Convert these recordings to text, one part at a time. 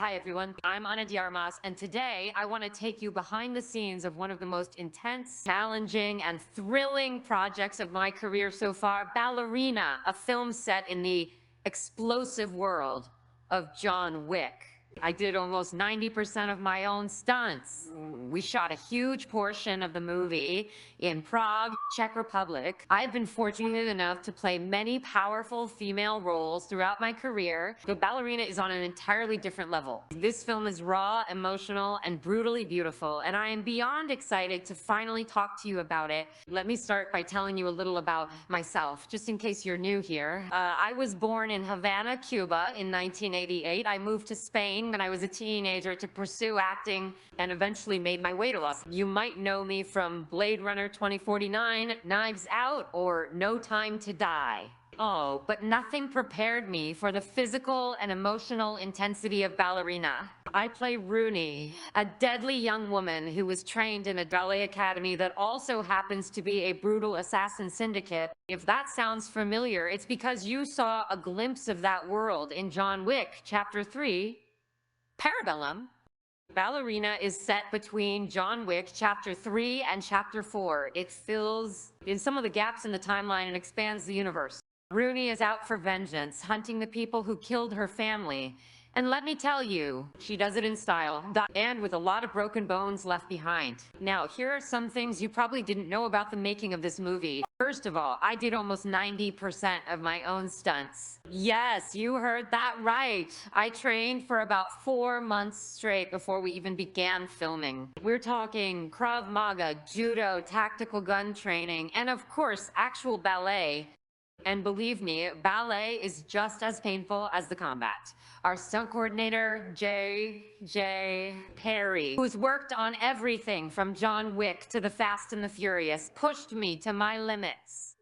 Hi everyone, I'm Ana de Armas, and today I want to take you behind the scenes of one of the most intense, challenging, and thrilling projects of my career so far, Ballerina, a film set in the explosive world of John Wick. I did almost 90% of my own stunts. We shot a huge portion of the movie in Prague, Czech Republic. I've been fortunate enough to play many powerful female roles throughout my career, but Ballerina is on an entirely different level. This film is raw, emotional, and brutally beautiful, and I am beyond excited to finally talk to you about it. Let me start by telling you a little about myself, just in case you're new here. I was born in Havana, Cuba in 1988. I moved to Spain when I was a teenager to pursue acting and eventually made my way to Los Angeles. You might know me from Blade Runner 2049, Knives Out, or No Time to Die. Oh, but nothing prepared me for the physical and emotional intensity of Ballerina. I play Rooney, a deadly young woman who was trained in a ballet academy that also happens to be a brutal assassin syndicate. If that sounds familiar, it's because you saw a glimpse of that world in John Wick, Chapter 3, Parabellum. Ballerina is set between John Wick Chapter 3 and Chapter 4. It fills in some of the gaps in the timeline and expands the universe. Rooney is out for vengeance, hunting the people who killed her family. And let me tell you, she does it in style, and with a lot of broken bones left behind. Now, here are some things you probably didn't know about the making of this movie. First of all, I did almost 90% of my own stunts. Yes, you heard that right. I trained for about 4 months straight before we even began filming. We're talking Krav Maga, judo, tactical gun training, and of course, actual ballet. And believe me, ballet is just as painful as the combat. Our stunt coordinator, J. Perry, who's worked on everything from John Wick to The Fast and the Furious, pushed me to my limits.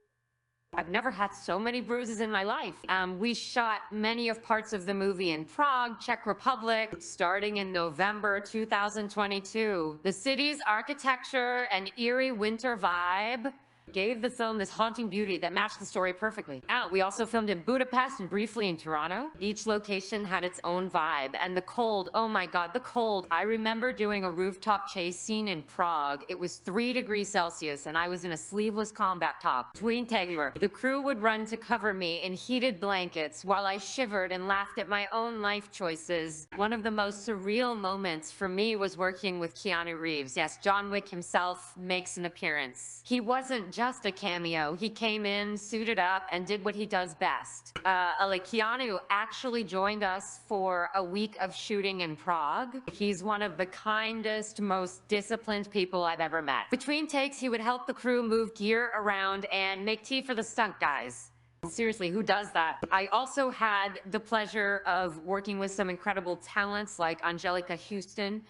I've never had so many bruises in my life. We shot many of parts of the movie in Prague, Czech Republic, starting in November 2022. The city's architecture and eerie winter vibe gave the film this haunting beauty that matched the story perfectly. We also filmed in Budapest and briefly in Toronto. Each location had its own vibe, and the cold, oh my god, the cold. I remember doing a rooftop chase scene in Prague. It was 3 degrees Celsius, and I was in a sleeveless combat top. Tween Tegler. The crew would run to cover me in heated blankets while I shivered and laughed at my own life choices. One of the most surreal moments for me was working with Keanu Reeves. Yes, John Wick himself makes an appearance. He wasn't just a cameo. He came in, suited up, and did what he does best. Keanu actually joined us for a week of shooting in Prague. He's one of the kindest, most disciplined people I've ever met. Between takes, he would help the crew move gear around and make tea for the stunt guys. Seriously, who does that? I also had the pleasure of working with some incredible talents like Anjelica Huston,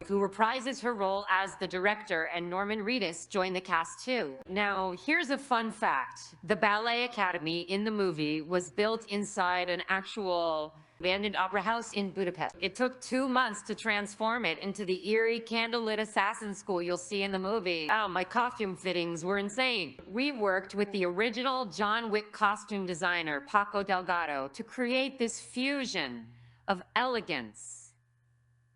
who reprises her role as the director, and Norman Reedus joined the cast too. Now, here's a fun fact. The Ballet Academy in the movie was built inside an actual abandoned opera house in Budapest. It took 2 months to transform it into the eerie candlelit assassin school you'll see in the movie. Oh, my costume fittings were insane. We worked with the original John Wick costume designer, Paco Delgado, to create this fusion of elegance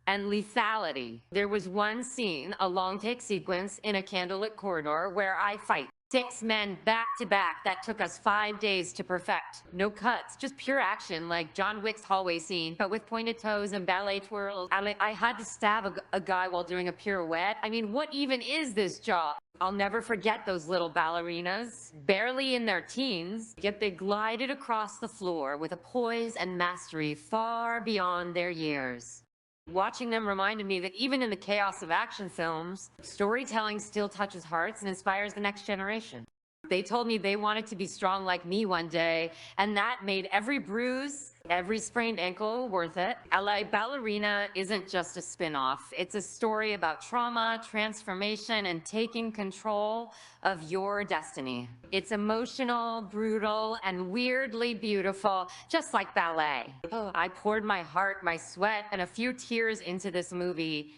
and lethality. There was one scene, a long take sequence in a candlelit corridor where I fight 6 men back to back that took us 5 days to perfect. No cuts, just pure action like John Wick's hallway scene, but with pointed toes and ballet twirls. I had to stab a guy while doing a pirouette. I mean, what even is this job? I'll never forget those little ballerinas, barely in their teens, yet they glided across the floor with a poise and mastery far beyond their years. Watching them reminded me that even in the chaos of action films, storytelling still touches hearts and inspires the next generation. They told me they wanted to be strong like me one day, and that made every bruise, every sprained ankle worth it. Ballerina isn't just a spin-off. It's a story about trauma, transformation, and taking control of your destiny. It's emotional, brutal, and weirdly beautiful, just like ballet. Oh, I poured my heart, my sweat, and a few tears into this movie.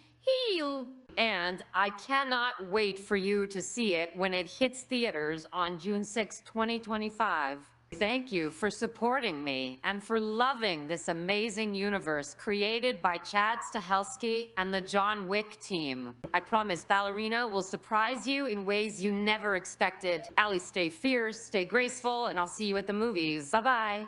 And I cannot wait for you to see it when it hits theaters on June 6, 2025. Thank you for supporting me and for loving this amazing universe created by Chad Stahelski and the John Wick team. I promise Ballerina will surprise you in ways you never expected. Allie, stay fierce, stay graceful, and I'll see you at the movies. Bye-bye.